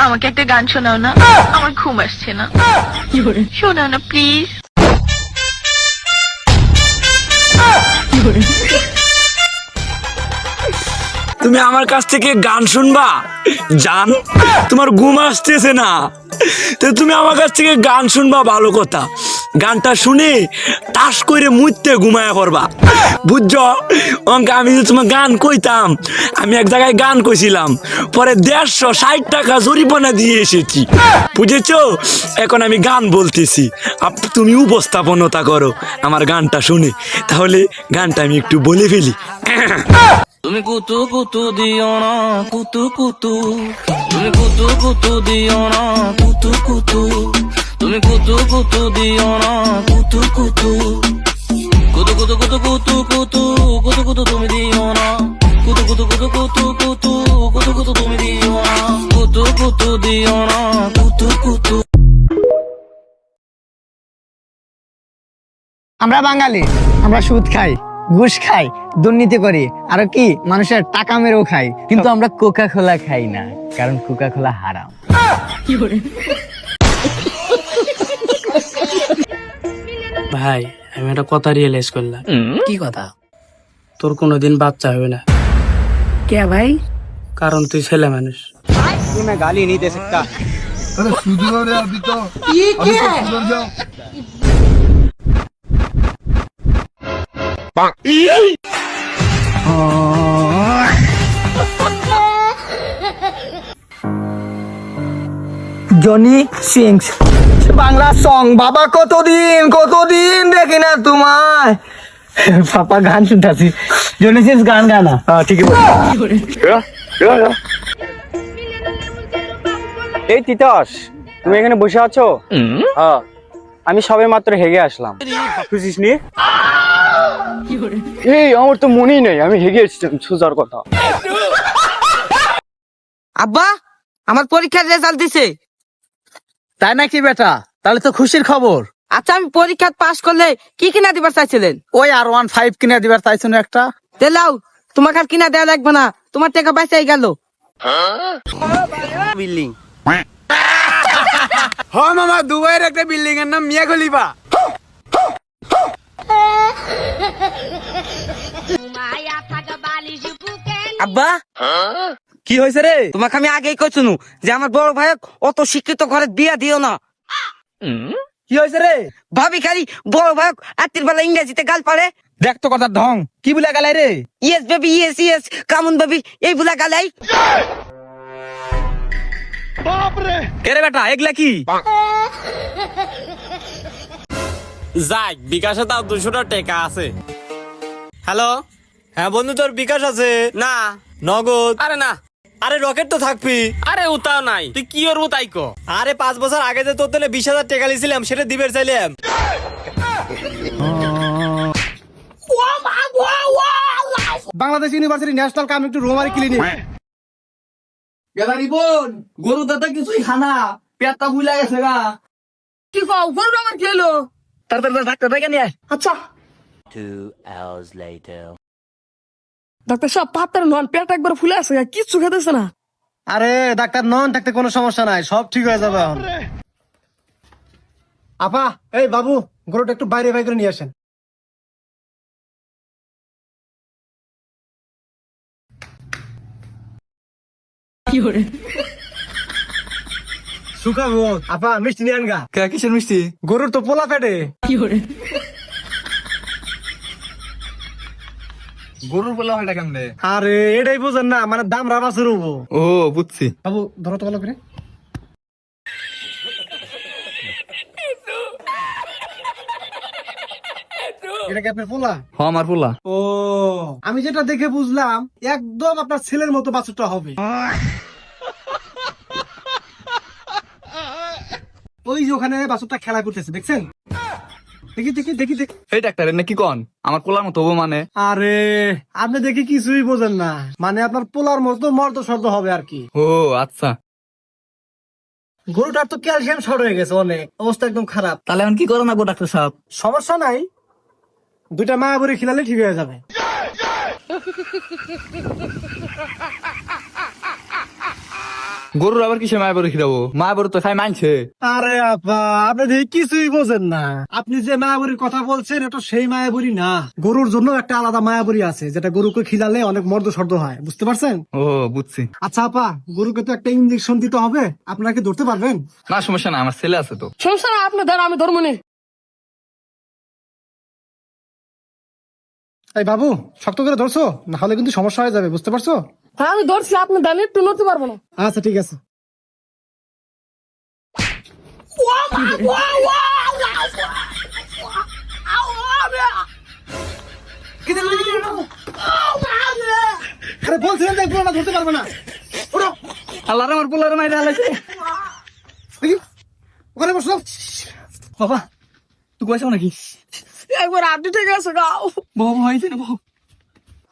আমাকে একটা গান শোনাও না, আমার ঘুম আসছে না। শোনাও না প্লিজ। তুমি আমার কাছ থেকে গান শুনবা জান? তোমার ঘুম আসতেছে না, তো তুমি আমার কাছ থেকে গান শুনবা, ভালো কথা। গানটা শুনে তাস করে মুইতে ঘুমায়া পড়বা, বুঝছো? আমি যে তোমার গান কইতাম, আমি এক জায়গায় গান কইছিলাম, পরে 150 টাকা জরিমানা দিয়ে এসেছি, বুঝেছো? এখন আমি গান বলতেছি, তুমি উপস্থাপনতা করো আমার গানটা শুনে। তাহলে গানটা আমি একটু বলে ফেলি। তুমি কুতু কুতু দিও না কুতু কুতু, তুমি কুতু কুতু দিও না কুতু কুতু, তুমি কুতু কুতু দিও না কুতু কুতু, কুতু কুতু কুতু কুতু কুতু কুতু কুতু তুমি দিও না, কুতু কুতু কুতু কুতু কুতু কুতু কুতু তুমি দিও না, কুতু কুতু দিও না কুতু কুতু। আমরা বাঙালি, আমরা সুদ খাই, ঘুষ খাই, দুর্নীতি করি, আর কি মানুষের টাকা মেরেও খাই, কিন্তু আমরা কোকা কোলা খাই না, কারণ কোকা কোলা হারাম। ভাই আমি একটা কথা রিয়েলাইজ করলাম। কি কথা? তোর কোনোদিন বাচ্চা হবে না, কে ভাই? কারণ তুই ছেলে মানুষ। मैं गाली नहीं दे सकता। अरे सुधरो रे अभी तो ये क्या है? सुधर जाओ। Johnny sings Bangla song. বাবা কতদিন দেখি না তোমায়। পাপা গান শুনতাছি, জনি সিংস গান গানা। ঠিক আছে। এই তিতাস, তুমি এখানে বসে আছো? হ্যাঁ, আমি সবে মাত্র হেগে আসলাম। বুঝিস নি? এই আমার তো মনেই নেই আমি হেগে এসেছিলাম সোজার কথা। আব্বা, আমার পরীক্ষার রেজাল্ট দিছে। তাই নাকি বেটা? তাহলে তো খুশির খবর। আচ্ছা, আমি পরীক্ষা পাস করলে কি কিনা দিবার চাইছিলেন? ওই R15 কিনে দিবার চাইছো না একটা? তেলাও, তোমাকে আর কিনা দেওয়া লাগবে না, তোমার টাকা বাঁচাই গেল। বিল্ডিং। হ্যাঁ মামা, দুবাইয়ের একটা বিল্ডিং এর নাম মিয়া খলিফা। আব্বা, কি হয়েছে রে? তোমাকে আমি আগেই কইছুনু যে আমার বড় ভাই অত শিক্ষিত ঘরে বিয়া দিও না। কি হয়েছে রে? ভাবি খালি বড় ভাই আত্মীর বেলা ইংরেজিতে গাল পারে। দেখ তো কথা ঢং, কি বলে গেলাই রে? Yes baby, yes yes, come on baby, এই বুলা গালাই। কে রে বেটা, এগুলা কি? যাক, বিকাশে তাও 200 টাকা আছে। হ্যালো, হ্যাঁ বন্ধু, তোর বিকাশ আছে না? নগদ? আরে না। আরে রকেট তো থাকবি। আরে ওটাও নাই, তুই কি করবো তাই কো। আরে 5 বছর আগে যে তোর তাহলে 20,000 টাকা লিছিলাম, সেটা দিবের চাইলাম। বাংলাদেশ ইউনিভার্সিটি ন্যাশনাল কমিউনিটি রোমারি ক্লিনিক। গেদারি বোন, গরু দাদা কিছুই খানা, পেটটা ভুলে গেছে গা। কি কও, গরু আমার খেলো? তাড়াতাড়ি ডাক্তার ডেকে নিয়ে আয়। আচ্ছা 2 hours later. ডাক্তার সাহেব, পাতার নন, পেট একবার ফুলে আছে, কিচ্ছু খেতেছে না। আরে ডাক্তার নন থাকতে কোনো সমস্যা নাই, সব ঠিক হয়ে যাবে এখন। আপা, এই বাবু, গরুটা একটু বাইরে বাইরে করে নিয়ে আসেন। শুকাবো। আপা, মিষ্টি নিয়ে আনগা। কিসের মিষ্টি? গরুর তো পোলা পেটে। গরুর পোলা হয় কেমনে? আরে এটাই বুঝেন না, মানে দাম রাবা শুরু হবো। ও বুঝছি। বাবু ধরো তো ভালো করে। এটা কি আপনার পোলা? হ্যাঁ, আমার পোলা। ও, আমি যেটা দেখে বুঝলাম একদম আপনার ছেলের মতো বাছুরটা হবে। ওই যে ওখানে বাছুরটা খেলা করতেছে, দেখছেন? দেখি দেখি দেখি দেখি। এই ডাক্তার নাকি কন আমার পোলার মতো হবো মানে? আরে আপনি দেখি কিছুই বোঝেন না, মানে আপনার পোলার মতো মর্দ শব্দ হবে আর কি। ও আচ্ছা। গরুটার তো ক্যালসিয়াম শর্ট হয়ে গেছে, অনেক অবস্থা একদম খারাপ। তাহলে এখন কি করো না গো ডাক্তার সাহেব? সমস্যা নাই, 2টা মায়াবুড়ি খিলালে ঠিক হয়ে যাবে। গরুর আবার কিসে মায়াবরি খিরাবো? মায়াবরি তো খাই মানছে। আরে আপা, আপনি দেখি কিছুই বোঝেন না। আপনি যে মায়াবরীর কথা বলছেন এটা সেই মায়াবরী না। গরুর জন্য একটা আলাদা মায়াবরী আছে, যেটা গরুকে খিলালে অনেক মর্দ সর্দ হয়, বুঝতে পারছেন? ও বুঝছি। আচ্ছা আপা, গরুকে তো একটা ইঞ্জেকশন দিতে হবে, আপনারা কি ধরতে পারবেন? না সমস্যা না, আমার ছেলে আছে তো। সমস্যা না, আপনি ধর, আমি ধর্ম নেই। এই বাবু, শক্ত করে ধরছো, না হলে কিন্তু সমস্যা হয়ে যাবে, বুঝতে পারছো? হ্যাঁ আমি ধরছি, আপনি দেন, একটু নড়তে পারবো না। আচ্ছা ঠিক আছে। আরে বলছিলাম যে পুরোটা ধরতে পারবে না। ওঠো। আল্লাহ আমার পোলার মাইরে আলাইছে। দেখি, ওখানে বসো। বাবা তুই কইছো নাকি? একবার আপনি ঠিক আছে গাও। বাবা হয়েছে না বাবা?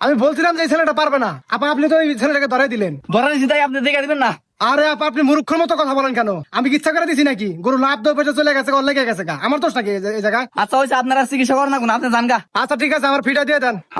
আমি বলছিলাম যে এই ছেলেটা পারবে না, আপা আপনি তো এই ছেলেটাকে ধরাই দিলেন। ধরা নিছি তাই আপনি দেখা দিবেন না? আরে আপা, আপনি মূর্খের মতো কথা বলেন কেন? আমি কি ইচ্ছা করে দিছি নাকি? গরু লাভ দেওয়া পেটে চলে গেছে, ওর লেগে গেছে গা, আমার দোষ নাকি এই জায়গায়? আচ্ছা হয়েছে, আপনারা চিকিৎসা করেন না কোন, আপনি জান গা। আচ্ছা ঠিক আছে, আমার ফিটা দিয়ে দেন। আপনি